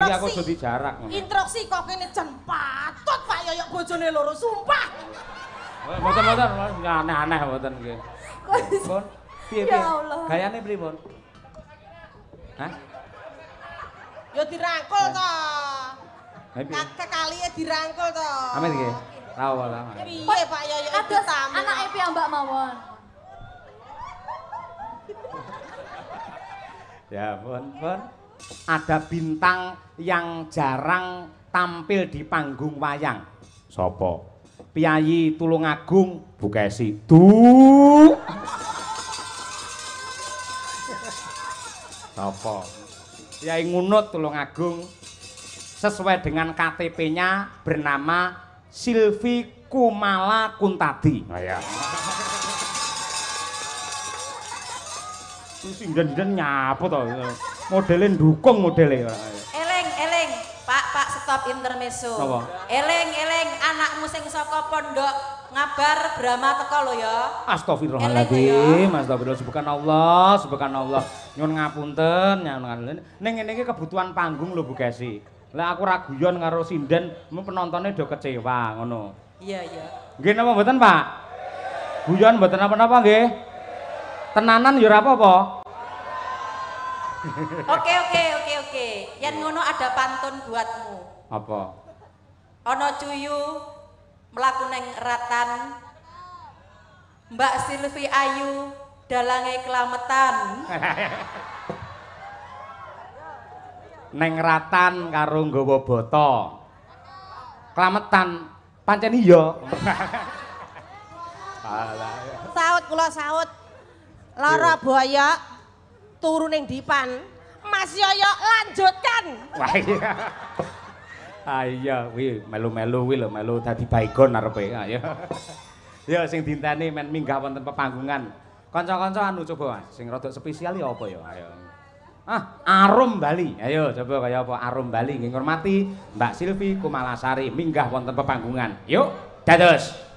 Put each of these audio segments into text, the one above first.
Iki aku sudah jarak. Instruksi kok kene jan patut Pak Yoyok bojone loro sumpah. Mboten aneh-aneh mboten nggih. Pun piye? Gayane pripun? Hah? Ya dirangkul to. Kekalihe dirangkul to. Amin nggih. Tahu lah. Piye Pak Yoyok iki tamu? Anake piyambak mawon. Ya pun. Ada bintang yang jarang tampil di panggung wayang. Sopo? Piyayi Tulungagung Bukesi. Sopo? Piyayi Ngunut Tulungagung sesuai dengan KTP-nya bernama Silvi Kumala Kuntadi. Oh ya. Sinden-sinden nyapu to. Modele ndukung modele. Eleng, Pak stop intermezzo. Apa? Eleng, anakmu sing saka pondok ngabar Brahma teko lho ya. Astagfirullahaladzim, astagfirullah, subhanallah. Nyuwun ngapunten, ning ngene iki kebutuhan panggung lho Bu Gesi. Lah aku ra guyon karo sinden, penontonnya do kecewa ngono. Iya. Nggih napa mboten, Pak? Guyon mboten apa-apa nggih. Tenanan ya ora apa-apa. Oke. Yen ngono ada pantun buatmu. Apa? Ana cuyu mlaku ning ratan. Mbak Silvi ayu dalange kelametan. Neng ratan karo nggawa bata. Klametan pancen iya. Saut kula saut. Lara boya turu ning dipan. Mas Yoyo lanjutkan. Wah iya. Ah iya kuwi melu-melu kuwi lho melu dadi baygon arepe. Ayo. Ya sing dinteni men minggah wonten pepanggungan. Kanca-kanca anu coba Mas, sing rada spesial ya apa ya? Ayo. Arum Bali. Ayo coba kaya apa Arum Bali nggih ngurmati Mbak Silvi Kumalasari minggah wonten pepanggungan. Yuk, dados.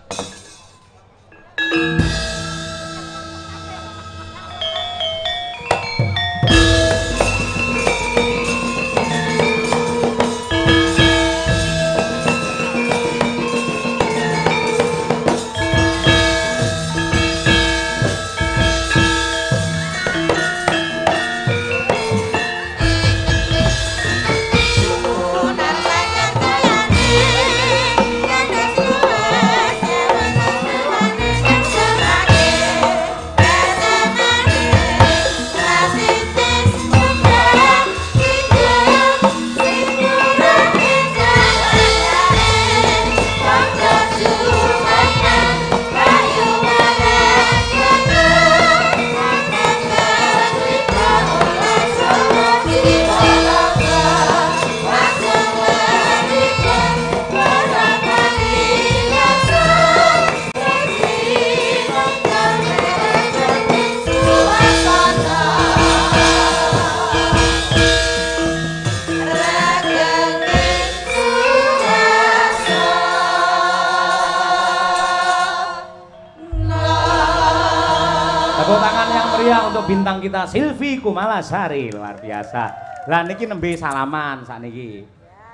Bintang kita Silvi Kumalasari luar biasa. Lah niki nembe salaman sakniki.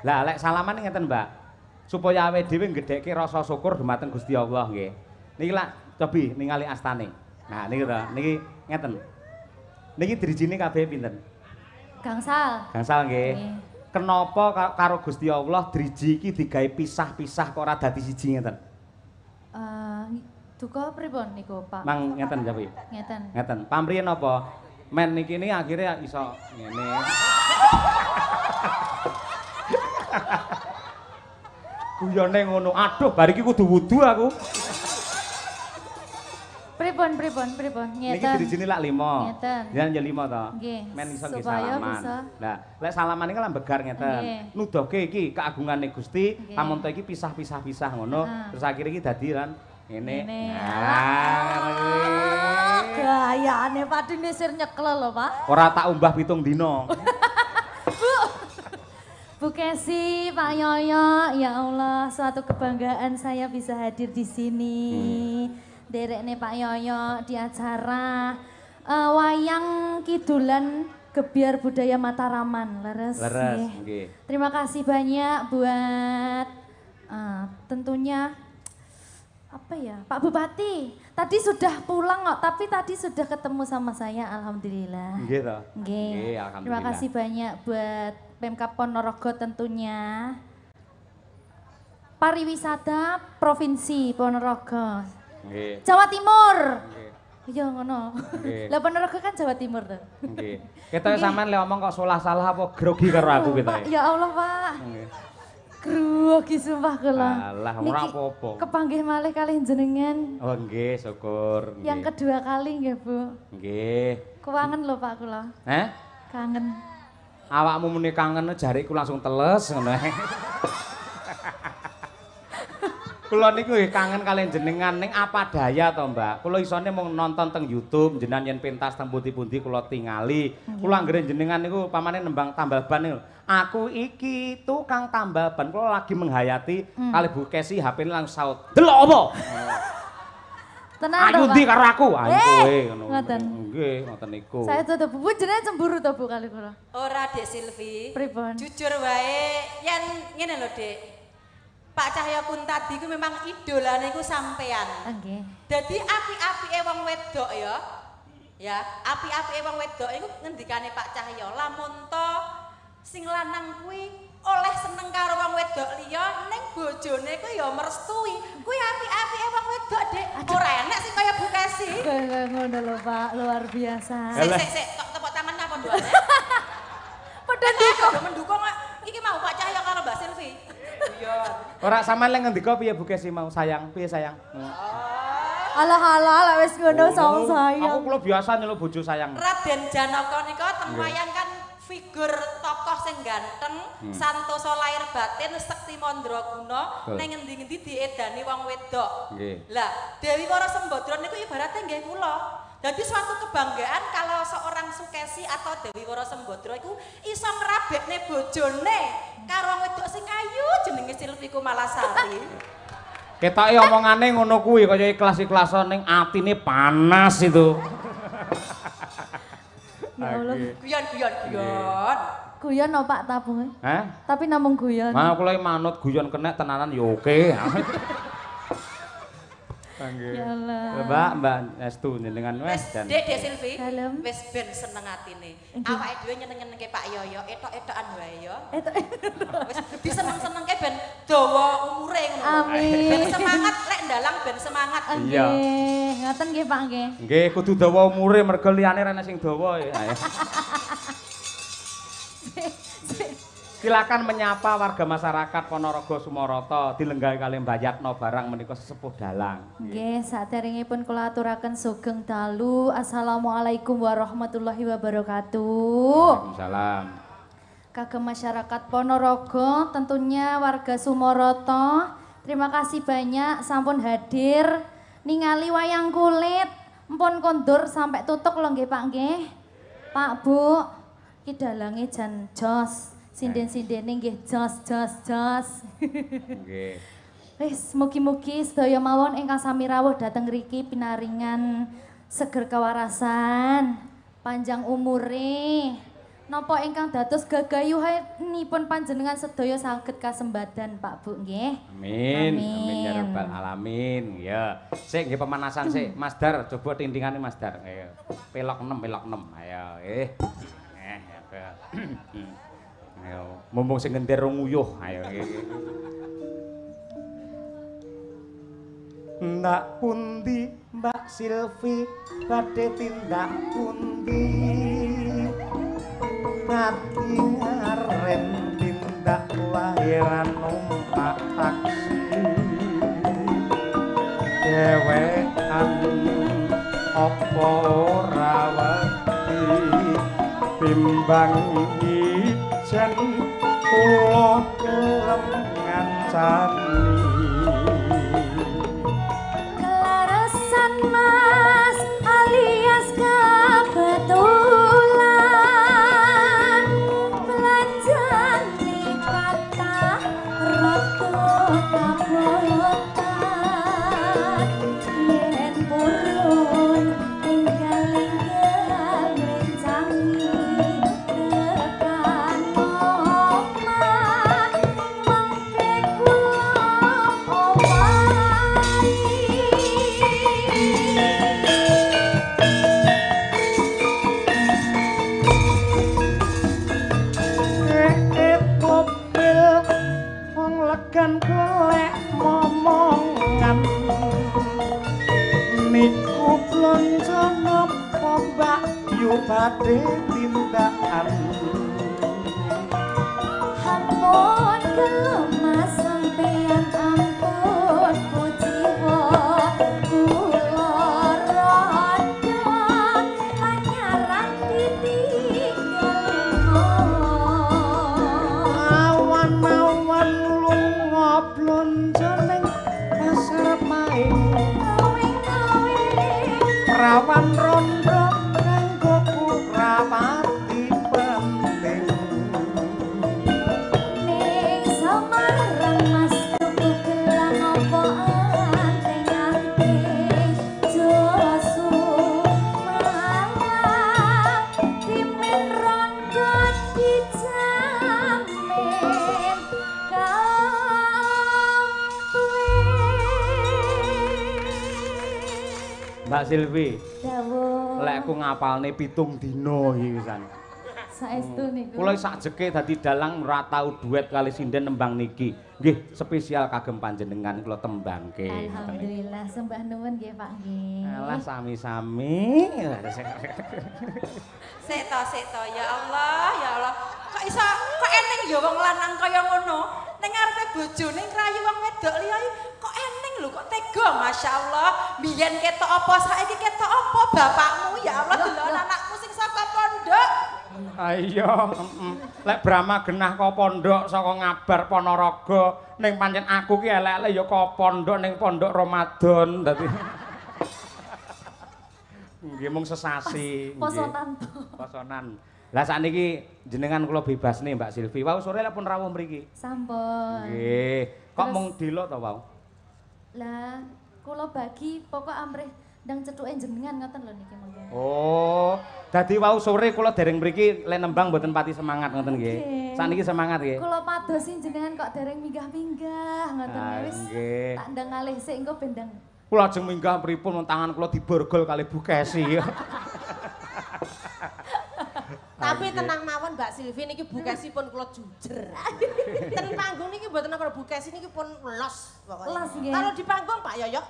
Lah lek salaman ngeten Mbak. Supaya awake dhewe nggedhekke rasa syukur dumateng Gusti Allah nggih. Niki lak cobi ningali astane. Nah niki to, niki ngeten. Niki drijine kabeh pinten? Gangsal nggih. Kenapa karo Gusti Allah driji iki digawe pisah-pisah kok ora dadi siji ngeten? Duka pripun niku, Pak? Mang ngeten jawi. Ngeten. Pamrih napa? Men niki ini akhirnya iso ngene. Guyone ngono. Aduh, bar iki kudu wudu aku. Pripun? Ngeten. Niki dirijine lak 5. Ngeten. Jan ya 5 to. Nggih. Men iso nggih Supaya salaman. bisa. Lah, lek salaman iki lambegar ngeten. Nudohke iki keagungane Gusti, pamonto iki pisah-pisah ngono. Terus akhire iki dadi lan ngene. Gayane padhe nisir nyekel lho, Pak. Ora tak umbah 7 dina. Bu Kesi, Pak Yoyo, ya Allah, suatu kebanggaan saya bisa hadir di sini. Derekne Pak Yoyo di acara wayang kidulan Gebiar Budaya Mataraman, leres. Nggih. Terima kasih banyak buat tentunya apa ya, Pak Bupati. Tadi sudah pulang kok, tapi tadi sudah ketemu sama saya, alhamdulillah. Nggih toh? Nggih. Alhamdulillah. Terima kasih banyak buat Pemkab Ponorogo tentunya. Pariwisata Provinsi Ponorogo. Nggih. Jawa Timur. Nggih. Iya ngono. Nggih. Lah Ponorogo kan Jawa Timur tuh. Nggih. Kita sampean le omong kok salah-salah apa grogi karo aku kita. Pak, ya Allah, Pak. Nggih. Grogi sumpah kula. Alah, ora apa-apa. Kepanggih malih kalih jenengan. Oh nggih, syukur. Nggih. Yang kedua kali nggih, Bu. Nggih. Kangen lho Pak kula. Heh? Kangen. Awakmu muni kangen jariku langsung teles ngono. Kula niku nggih kangen kalian jenengan ning apa daya to, Mbak. Kula isone mung nonton teng YouTube, jenengan yen pentas teng pundi-pundi kula tingali. Kula anggere jenengan niku pamane nembang tambal ban niku. Aku iki tukang tambal ban. Kula lagi menghayati kali Bu Kesi HP-ne langsung saut. Delok apa? Tenan Ayu to, ndi Pak? karo aku? Ayo kowe ngono. ngoten. Nggih, ngoten niku. Saya tuh Bu jenengan cemburu to Bu kali kula. Ora Dek Silvi. Pripun? Jujur wae yen ngene lho Dek. Pak Cahyapun tadi ku memang idolane ku sampean. Nggih. Dadi api-apike wong wedok ya. Ya, api-apike wong wedok iku ngendikane Pak Cahya, lamun to sing lanang kuwi oleh seneng karo wong wedok liya ning bojone ku ya merestui. Kuwi api-apike wong wedok, Dek. Ora enek sing kaya Bu Kesi. Kayak ngono lho Pak, luar biasa. Sik, kok tepuk tangan apa duane? Padha ndiko. Mendukung iki mau Pak Cahya karo Mbak Silvi. Iya. Ora sampean lek ngendika piye Bu Kesi mau sayang? Piye sayang? Alah wis ngono sang Aku sayang. kula biasa nyeluk bojo sayang. Raden Janaka nika ten wayang kan figur tokoh sing ganteng, santosa lahir batin, sekti mandraguna, ning ngendi-endi diedani wong wedok. Nggih. Lah, Dewi Wara Sembadra niku ibaratnya nggih kula. Jadi suatu kebanggaan kalau seorang Sukesi atau Dewi Wara Sembadra iku iso ngrabekne bojone karo wong wedok sing ayu jenenge Silvi Kumalasari. Ketoke omongane ngono kuwi kaya ikhlas-ikhlasan ning atine panas itu. Ya Allah. Guyon. Guyon no Pak tabunge. Hah? Tapi namung guyon. Nah, kula manut guyon kenek tenanan ya oke. Ya Allah. Mbak Estu jenengan wes dan Dek Silvi, Dalem. wis ben seneng atine. Awake dhewe nyeneng-nyenengke Pak Yoyo, etok-etokan wae ya. Wis diseneng-senengke ben dawa umure ngono. Amin. Ben semangat lek ndalang ben semangat. Iya. Nggih, ngoten nggih Pak nggih. nggih kudu dawa umure mergo liyane rene sing dawa ya. Ayo. Silakan menyapa warga masyarakat Ponorogo Sumoroto dilenggahi kali Mbayatno barang menika sesepuh dalang. Nggih, saderengipun kula aturaken sugeng dalu. Assalamualaikum warahmatullahi wabarakatuh. Waalaikumsalam. Kagem masyarakat Ponorogo, tentunya warga Sumoroto, terima kasih banyak sampun hadir ningali wayang kulit. Mpun kondur sampai tutuk lho nggih Pak nggih. Pak Bu, iki dalange jan jos. Sinden-sindene nggih jos. Nggih. Wis mugi-mugi sedaya mawon ingkang sami rawuh dhateng ngriki pinaringan seger kewarasan, panjang umure. Napa ingkang dados gegayuhanipun panjenengan sedaya saged kasembadan Pak Bu nggih. Amin. Amin. Amin ya rabbal alamin. Ya. Sik nggih pemanasan sik. Mas Dar coba tindingane Mas Dar. Ayo. Pelok 6. Ayo, ya. Ayo, mumpung sing ngendir nguyuh. Ayo. Ndak pundi Mbak Silvi badhe tindak pundi? Ngati ngarep tindak lahiran numpak taksi. Dewekan apa ora wedi timbang ijen kula kelem ngancani. Kelarasan Mas alias kebetulan belanjani patah roto kabulutan yen purun tinggal-tinggal rencangi sampeyan golek momongan niku blonjo napa mbak yu badhe tindakan ampun kelemas sampeyan ampun kuciwa kula rada anyaran ditinggal awan-awan lunga blonjo ning pasar maing rawan rondo kanggo kurawati penting ning Samarang mas tuku gelang apa anteng-anteng josu malang dimin rondo dijamin kampling Mbak Silvi dawuh lek aku ngapalne 7 dina iki wisan saestu niku kula sakjeke dadi dalang ora tau duet kali sinden nembang niki nggih spesial kagem panjenengan kula tembangke alhamdulillah sembah nuwun nggih Pak nggih alah sami-sami Sik to ya Allah. Kok iso kok eneng ya wong lanang kaya ngono. Ning ngarepe bojone ngrayu wong wedok liya kok eneng lho kok tega masyaallah. Biyen ketok apa saiki ketok apa bapakmu ya Allah delok anakmu sing saka pondok. ayo lek Brahma genah ka pondok saka ngabar Ponorogo ning pancen aku ki elek-elek ya ka pondok ning pondok Ramadan dadi nggih mung sesasi posonan posonan lah sakniki jenengan kula bebas nih Mbak Silvi wau sore lek pun rawuh mriki sampun nggih kok Terus- mung dilo to wau lah kula bagi pokok amrih ndang cethuke jenengan ngoten lho niki monggo oh dadi wau sore kula dereng mriki lek nembang mboten pati semangat ngoten nggih Nggih. sakniki semangat nggih kula padosi jenengan kok dereng minggah-minggah ngoten Ah, wis nggih. tak ndang kalih sik engko ben ndang kula ajeng minggah pripun wong tangan kula diborgol kali Bu Kesi Tapi tenang mawon Mbak Silvi niki bukesipun kula jujer. Ten panggung niki mboten apa bukes niki pun los pokoknya. Los, nggih. Kalau di panggung Pak Yoyok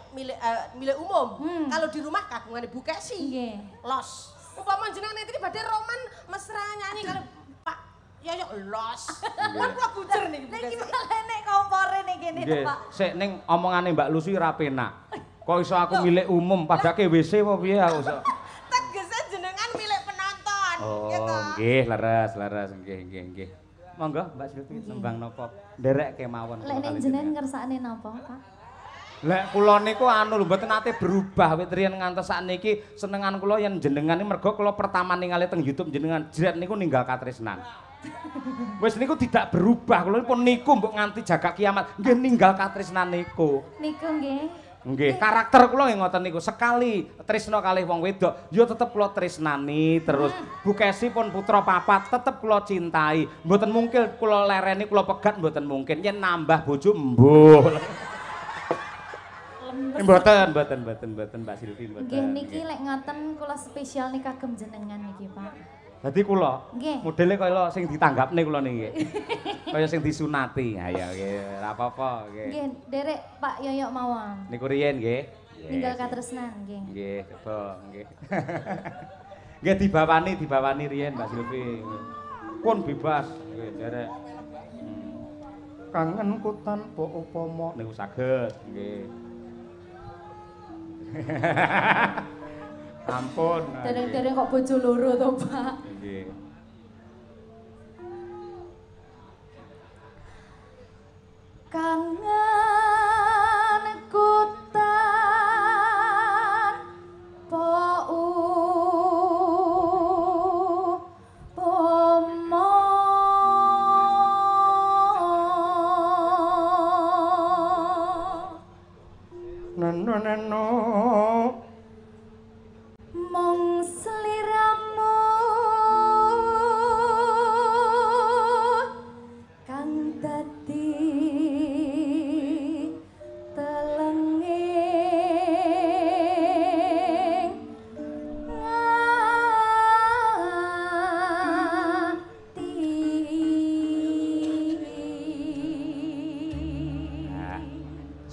milik umum. Kalau di rumah kagungane bukesi. nggih Los. Umpama jenengan nanti badhe roman mesra nyanyi kalau Pak Yoyok los. Kan kula gujer niki niki bukesi. malah nek kompore ning kene to nggih Pak sik ning omongane Mbak Lucy ra penak kok iso aku milik umum padake WC apa piye aku iso Tegese jenengan milik penonton. oh gitu. nggih leres nggih monggo Mbak Silvi nembang napa nderek kemawon lek nek jenengan ngersakne napa Pak lek kula niku anu lho mboten nate berubah wit riyen ngantos sakniki senengan kula yen jenengan iki mergo kula pertama ningali teng YouTube jenengan jret niku ninggal katresnan. Wis niku tidak berubah kula pun niku mbok nganti jaga kiamat nggih ninggal katresnan niku. niku nggih Nggih, karakter kula nggih ngoten niku. Sekali tresna kalih wong wedok, ya tetep kula tresnani terus. Bu Kesi pun putra papat tetep kula cintai. Mboten mungkin kula lereni, kula pegat mboten mungkin. Yen nambah bojo mbuh. Mboten Mbak Silvi mboten. nggih niki lek ngoten kula spesial nih kagem jenengan niki Pak Dadi kula Nggih. modele kaya sing ditanggapne kula niki. Kaya sing disunati. Ha ya nggih, ora apa-apa nggih. nggih derek Pak Yoyok mawon Niku riyen nggih. ninggal katresnan nggih Nggih, coba nggih. Nggih dibawani riyen Mbak Silvi. Pun bebas nggih derek. Kangenku tanpa upama niku saged nggih. Ampun. dereng-dereng kok bojo loro to Pak Nggih. kangenku tanpa upama Neno mong sliramu kang dadi telenging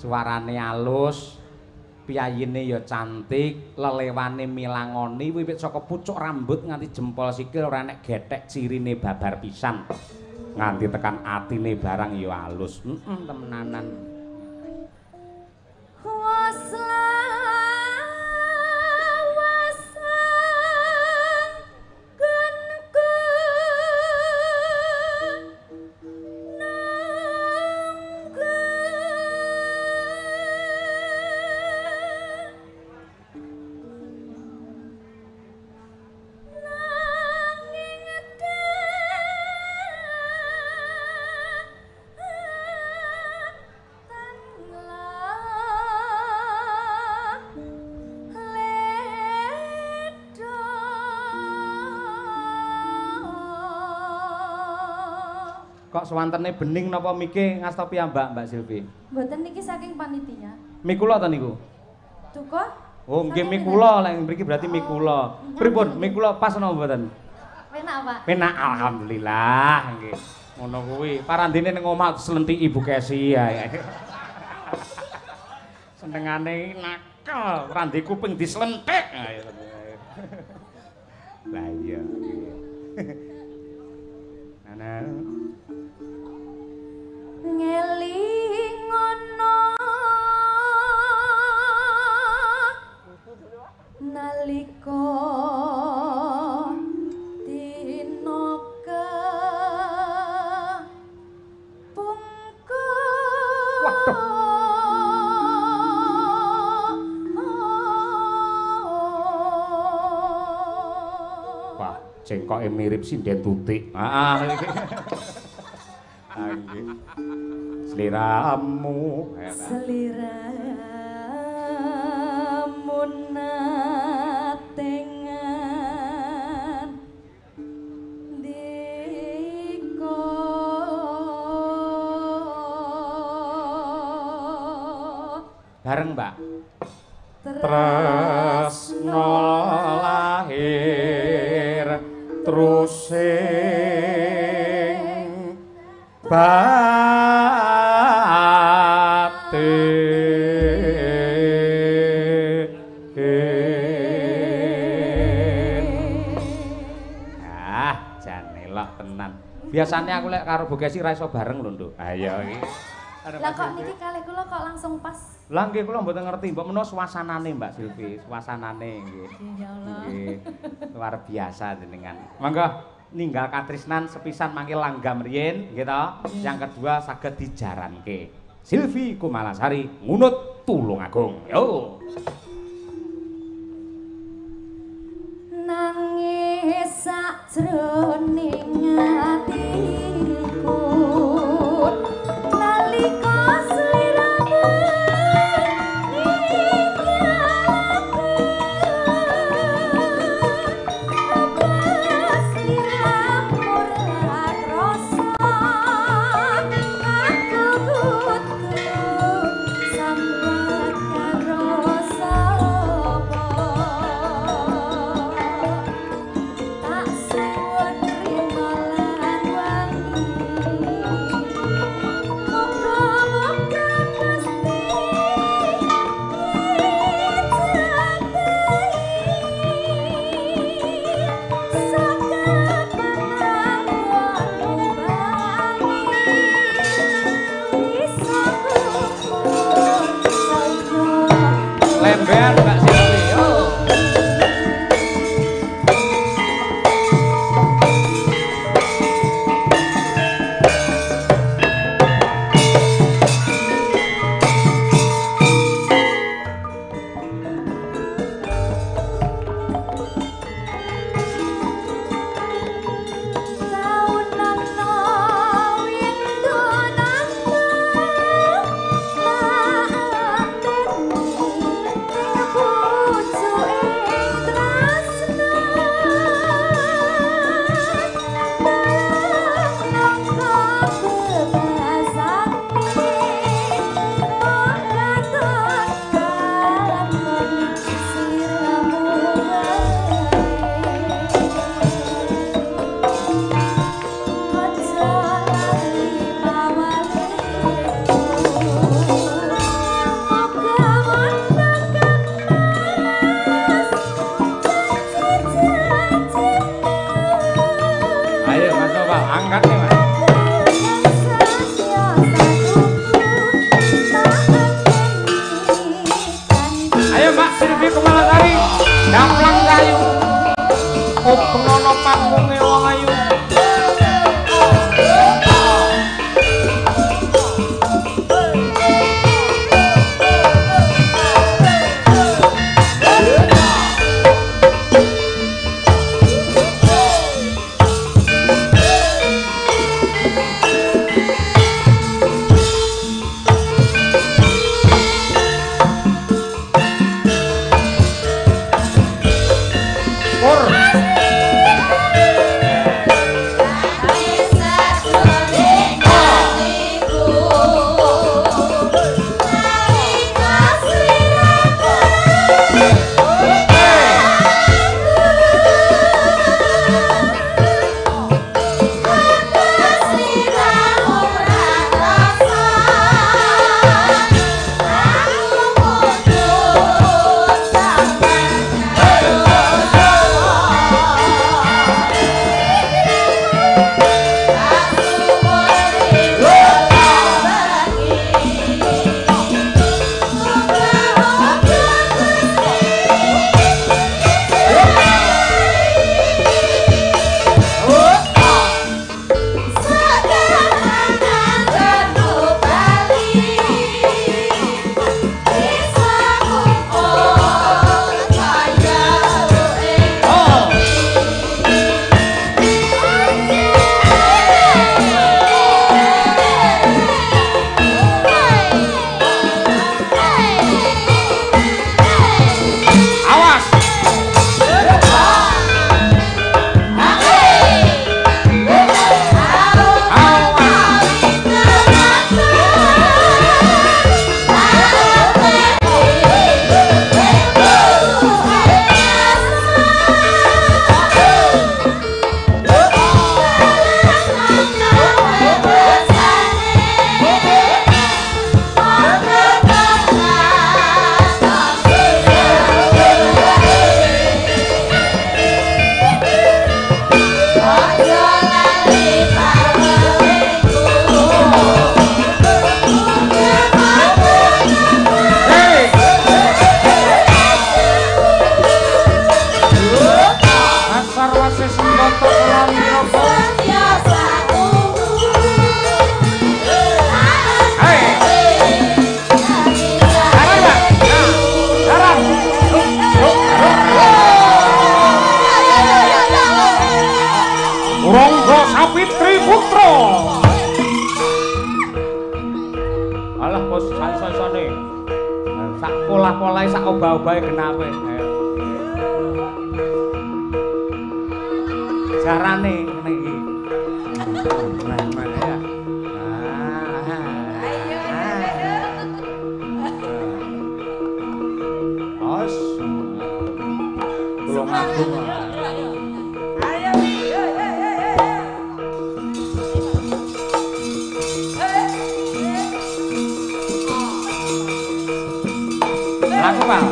Suarane alus, piyayine ya cantik, lelewane milangoni wiwit saka pucuk rambut nganti jempol sikil ora enek gethek cirine babar pisan. Nganti tekan atine barang ya alus. Temenanan. Kok swantene bening napa mike ngasta piyambak Mbak Silvi? Mboten niki saking panitia. Mikula ta niku? Duka? Oh, nggih mikula, lek mriki berarti mikula. Pripun? Mikula pas napa mboten? Penak, Pak. Penak alhamdulillah nggih. Ngono kuwi. Parandene ning omah slentiki Ibu Kesi ya. Senengane nakal, randi kuping dislentik. Lah iya. Ana ngelingono nalika dinoka pungka wah cengkoke mirip sinden tutik. Heeh. Nggih. Sliramu sliramu natengan diko bareng Mbak tresno lahir trusing biasanya aku lek karo Bu Kesi ra iso bareng lho, Nduk. Ha iya iki. Lah kok niki kalih kula kok langsung pas. Lah nggih kula mboten ngerti, mbok menawa suasanane Mbak Silvi, suasanane nggih. Insyaallah. Nggih. Luar biasa jenengan. Monggo ninggal katresnan sepisan mangke langgam riyin nggih to. Yang kedua saged dijaranke. Silvi Kumalasari ngunut Tulungagung. Yo. Nangis sajroning atiku nalika sliramu ninggalake sliramu rat rasa aku kudu sambat karo sapa tak suwun rimo pola-polahe sak obah-obahe genape. Jarane ngene iki. Nah, ya. Ayo. Os. Tulung aku. Ayo. Laku, Pak.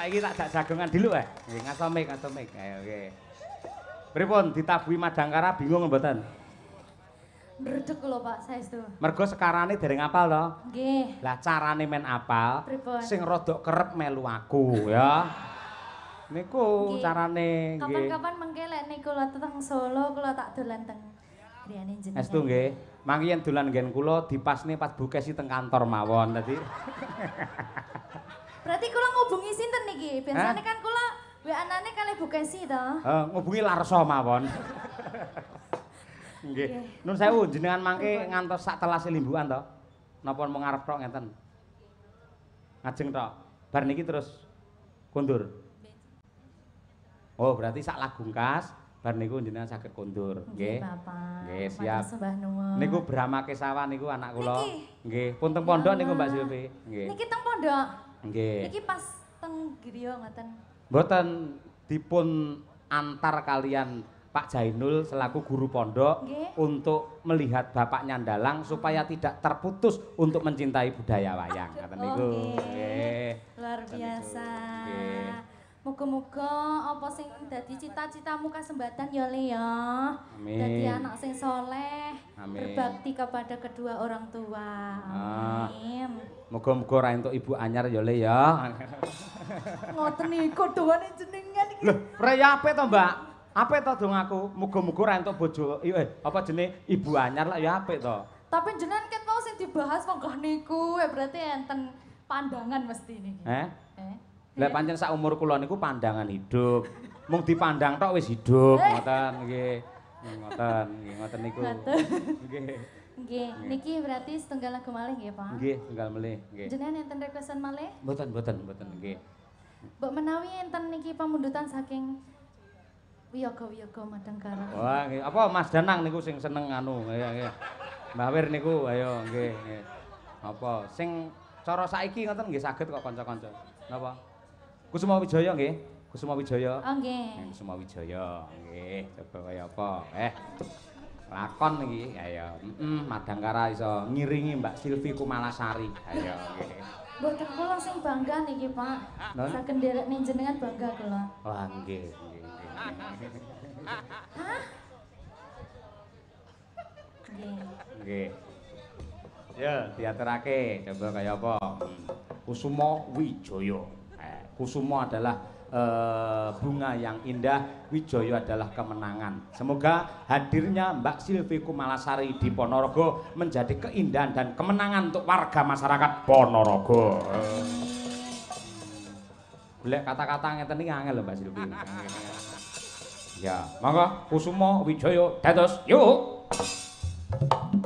Saiki tak jagongan dulu nggih ngasomik. Ayo nggih. Pripun ditabuhi Madangkara bingung mboten? Merdek lho Pak, saestu. Mergo sekarane dereng apal to? Nggih. Lah carane men apal Pripun? sing rodok kerep melu aku ya. Niku carane nggih. Kapan-kapan mengke lek niku kula teng Solo kula tak dolan teng griyane jenengan. Estu nggih. Mangki yen dolan nggen kula dipasne pas bukesi teng kantor mawon dadi. Berarti kula ngubungi sinten niki? Biasane kan kula WA-ane kalih Bukesi to. Ngubungi Larso mawon. Nggih. Nun sewu jenengan mangke ngantos sak telas limbukan to? Napa mung ngarep tok ngenten? Ngajeng tok. Bar niki terus kondur. Oh, berarti sak lagungkas bar niku jenengan saged kondur, nggih. Bapak. Nggih, siap. Sembah nuwun. Niku Brahma Kesawan niku anak kula. Nggih, pun teng pondok niku Mbak Silvi. Nggih. Niki teng pondok. Nggih. Niki pas teng griya ngoten. Mboten dipun antar kalian Pak Jainul selaku guru pondok untuk melihat Bapak Nyandalang supaya tidak terputus untuk mencintai budaya wayang. Ngaten niku. Nggih. Luar biasa. Nggih. Muga-muga apa sing dadi cita-citamu kasembatan ya Le ya. Amin. Dadi anak sing soleh, Amin. berbakti kepada kedua orang tua. Amin. Muga-muga ora entuk ibu anyar ya Le ya. Ngoten niku dongane jenengan iki. Lho, raya ape to, Mbak? Ape to dong aku? Muga-muga ora entuk bojo apa jenenge ibu anyar lah ya apik to. Tapi jenengan ket mau sing dibahas kok niku, berarti enten pandangan mesti niki. Lah pancen sak umur kula niku pandangan hidup. Mung dipandang tok wis hidup, ngoten nggih. Ngoten niku. Nggih. Nggih, niki berarti setunggal lagu malih nggih, Pak? Nggih, tunggal melih, nggih. Jenengan enten requestan malih? Mboten, nggih. Mbok menawi enten niki pamundutan saking Wiyaga-wiyaga Madangkara. Wah, nggih. Apa Mas Danang niku sing seneng anu, nggih. Mbah Wir niku ayo nggih. Apa sing cara saiki ngoten nggih saged kok kanca-kanca. Napa? Kusuma Wijaya nggih. Kusuma Wijaya. Oh nggih. Kusuma Wijaya nggih. Coba kaya apa? Lakon iki ayo. Madangkara iso ngiringi Mbak Silvi Kumalasari. Ayo nggih. Mboten kula sing bangga niki, Pak. Saged nderekne jenengan bangga kula. Wah, nggih. Hah? Nggih. Nggih. Ya, diaturake coba kaya apa? Kusuma Wijaya. Kusuma adalah bunga yang indah, Wijaya adalah kemenangan. Semoga hadirnya Mbak Silvi Kumalasari di Ponorogo menjadi keindahan dan kemenangan untuk warga masyarakat Ponorogo. Golek kata-kata ngeten iki angel lho Mbak Silvi. Ya, monggo Kusuma Wijaya dados yuk. Thank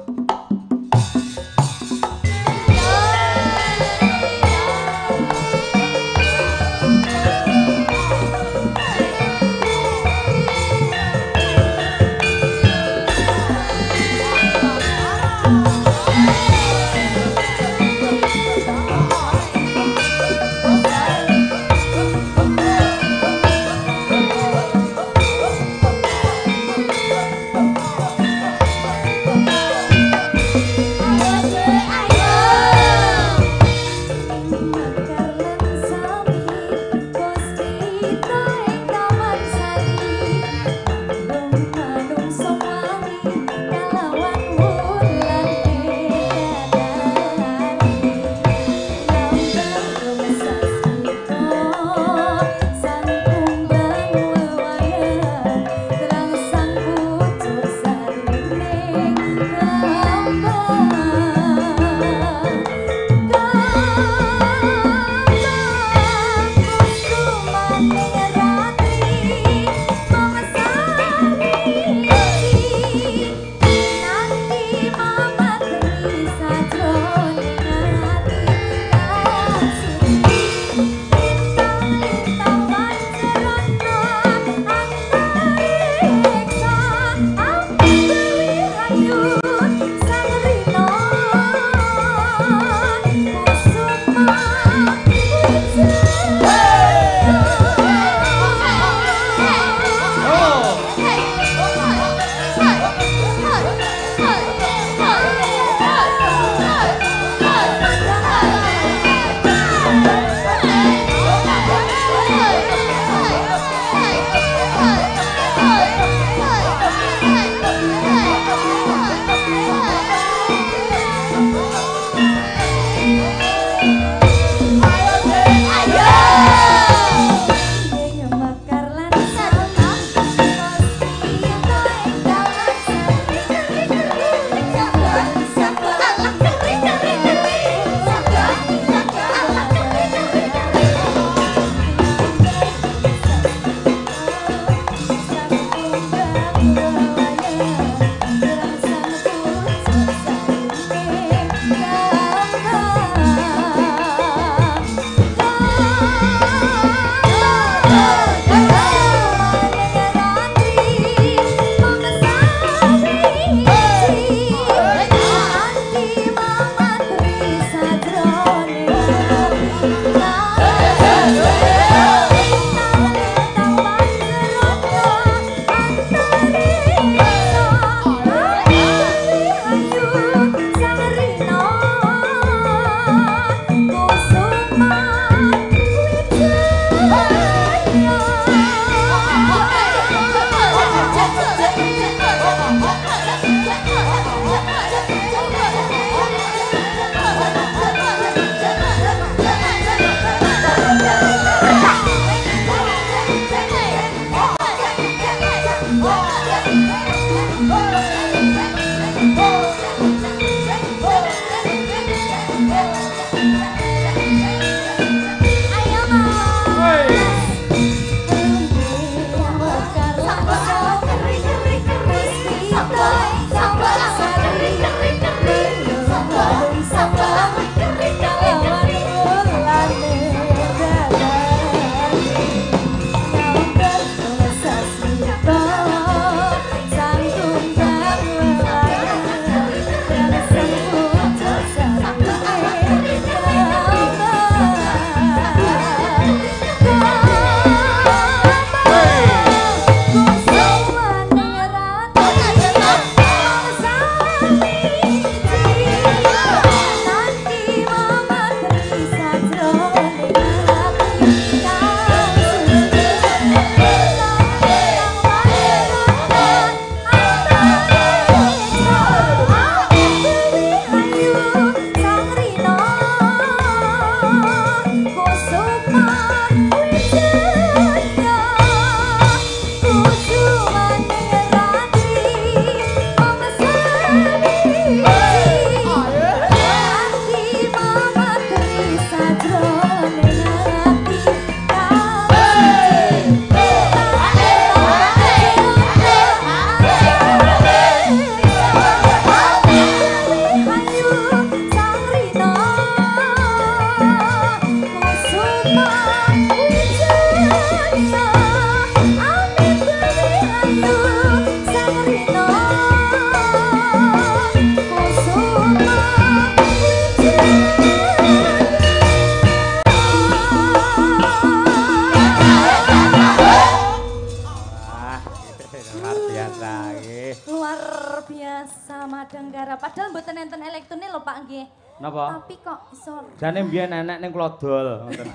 luar biasa nggih. Luar biasa Madanggara. Padahal mboten enten elektune lho Pak nggih. Napa? Tapi kok iso. Jane mbiyen enek ning Klodol ngoten.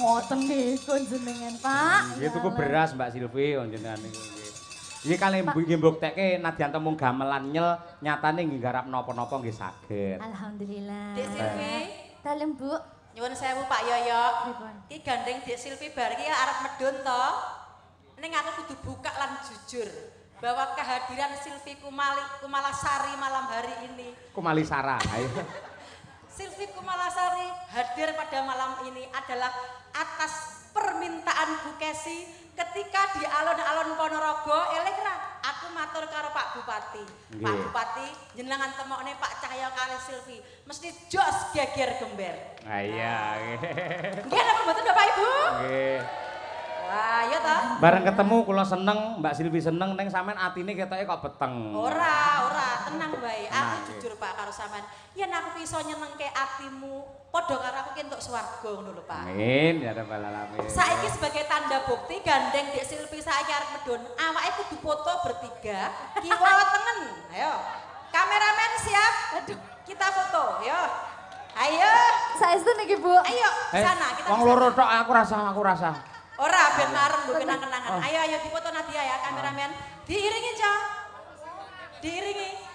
Ngoten nggih jenengan Pak. Nggih tuku beras Mbak Silvi jenengan niku nggih. Iki kali nggih mbuktekke nadyan temung gamelan nyel nyatane nggih garap napa-napa nggih saged. Alhamdulillah. Dik Silvi, Dalem Bu. nyuwun sewu Pak Yoyo. Pripun? Iki gandeng Dik Silvi bar iki arep medun to. Ning aku kudu buka lan jujur bahwa kehadiran Silvi Kumalasari malam hari ini. Kumalisara. Ayo. Silvi Kumalasari hadir pada malam ini adalah atas permintaan Bu Kesi ketika di alun-alun Ponorogo. Eling ra, aku matur karo Pak Bupati. Nggih. Pak Bupati, jenengan temokne Pak Cahyo kali Silvi mesti jos geger gember. Ah iya nggih. Nggih napa mboten Bapak Ibu? Nggih. Wah, iya toh? Bareng ketemu kula seneng, Mbak Silvi seneng ning sampean atine ketoke kok beteng. Ora, tenang bae. Aku Tenang, jujur Pak karo sampean. Yen aku iso nyenengke atimu, padha karo aku ki entuk swarga ngono lho Pak. Amin ya rabbal alamin. Saiki sebagai tanda bukti gandeng Dik Silvi saiki arep medun, awake kudu foto bertiga, kiwa tengen. Ayo. Kameramen siap? Aduh, kita foto, yo. Ayo. Saestu niki Bu. Ayo, sana kita. Wong loro tok aku rasa. Ora ben marem lho kenang-kenangan. Ayo dipoto Nadia ya kameramen. Diiringi, Cong. Diiringi.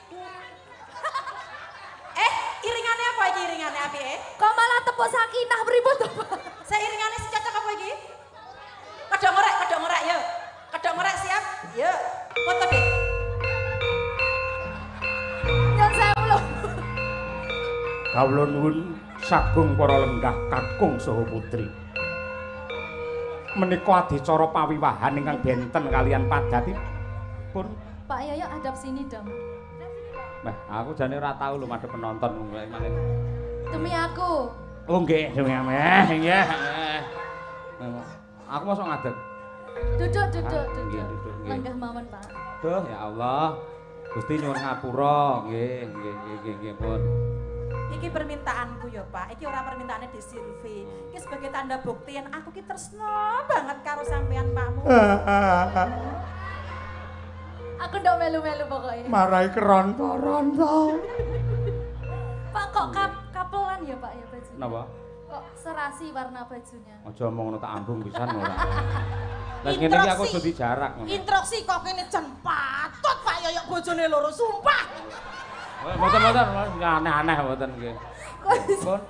Iringane apa iki iringane apike? Kok malah tepuk sakinah pripun to Pak? Seiringane sing cocok apa iki? Kodok ngorek yo. Kodok ngorek siap? Yo. Foto deh. Nyon sewu lho. Kawula nuwun sagung para lenggah kakung saha putri. Menika adicara pawiwahan ingkang benten kalian padatipun. Pak Yoyo hadap sini dong. Mbah, aku jane ora tau lho madhep penonton mulai malih. Demi aku. Oh nggih, demi nggih. Aku mosok ngadeg. Duduk. Nggih, duduk nggih. Lenggah mawon Pak. Duh, ya Allah. Gusti nyuwun ngapura. Nggih, pun. Iki permintaanku ya Pak, iki ora permintaane di Silvi. Iki sebagai tanda bukti yen aku ki tresno banget karo sampean Pakmu. Aku ndak melu-melu pokoknya. Marai keronto-ronto. Pak kok kapelan ya Pak ya bajunya? Napa? Kok serasi warna bajunya? Aja omong ngono tak ambung pisan ora. Lah ngene iki aku jadi jarak ngono. Introksi kok kene jan patut Pak Yoyo bojone loro sumpah. Mboten aneh-aneh mboten nggih. Pun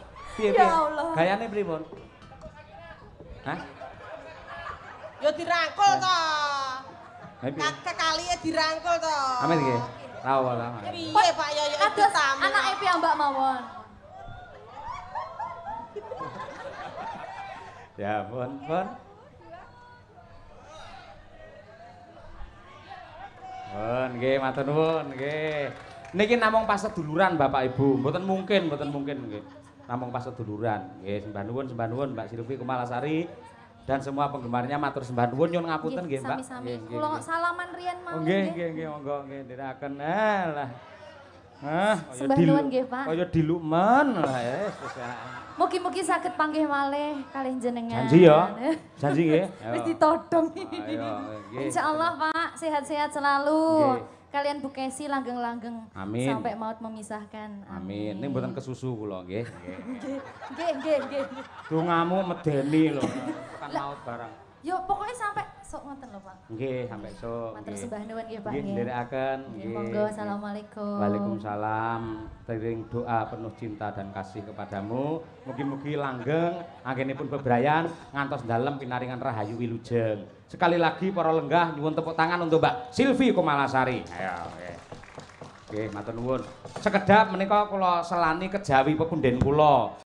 piye? Ya Allah. Gayane pripun? Hah? Ya dirangkul to. Happy. Kekalihe dirangkul to. Amin nggih. Rawa. Piye Pak Yoyo Kados tamu. anake piyambak mawon. Ya pun. Pun nggih matur nuwun nggih. Niki namung pas seduluran Bapak Ibu, mboten mungkin nggih. Namung pas seduluran. Nggih, sembah nuwun Mbak Silvi Kumalasari dan semua penggemarnya matur sembah nuwun nyuwun ngapunten nggih, Mbak. Sami-sami. Kula salaman riyen mawon. Nggih, monggo nggih ndherekaken. Lah. Sembah nuwun nggih, Pak. Kaya dilukmen lah ya. Mugi-mugi saged panggih malih kalih jenengan. Janji ya. Janji nggih. Wis ditodong. Ayo nggih. Insyaallah Pak, sehat-sehat selalu. Nggih. Kalian Bu Kesi langgeng-langgeng Amin. sampai maut memisahkan. Amin. Ning mboten kesusu kula nggih. Nggih. Dongamu medeni lho. Kan maut barang. Yo pokoknya sampai sok ngoten lho Pak. Nggih, sampai esuk. Matur sembah nuwun nggih Pak Nggih, nggih. ndherekaken. Nggih, monggo assalamualaikum. Waalaikumsalam. Tering doa penuh cinta dan kasih kepadamu. Mugi-mugi langgeng, anggenipun bebrayan ngantos dalem pinaringan rahayu wilujeng. Sekali lagi para lenggah nyuwun tepuk tangan untuk Mbak Silvi Kumalasari. Ayo, nggih. Nggih, matur nuwun. Sekedhap menika kula selani kejawi pepunden kula.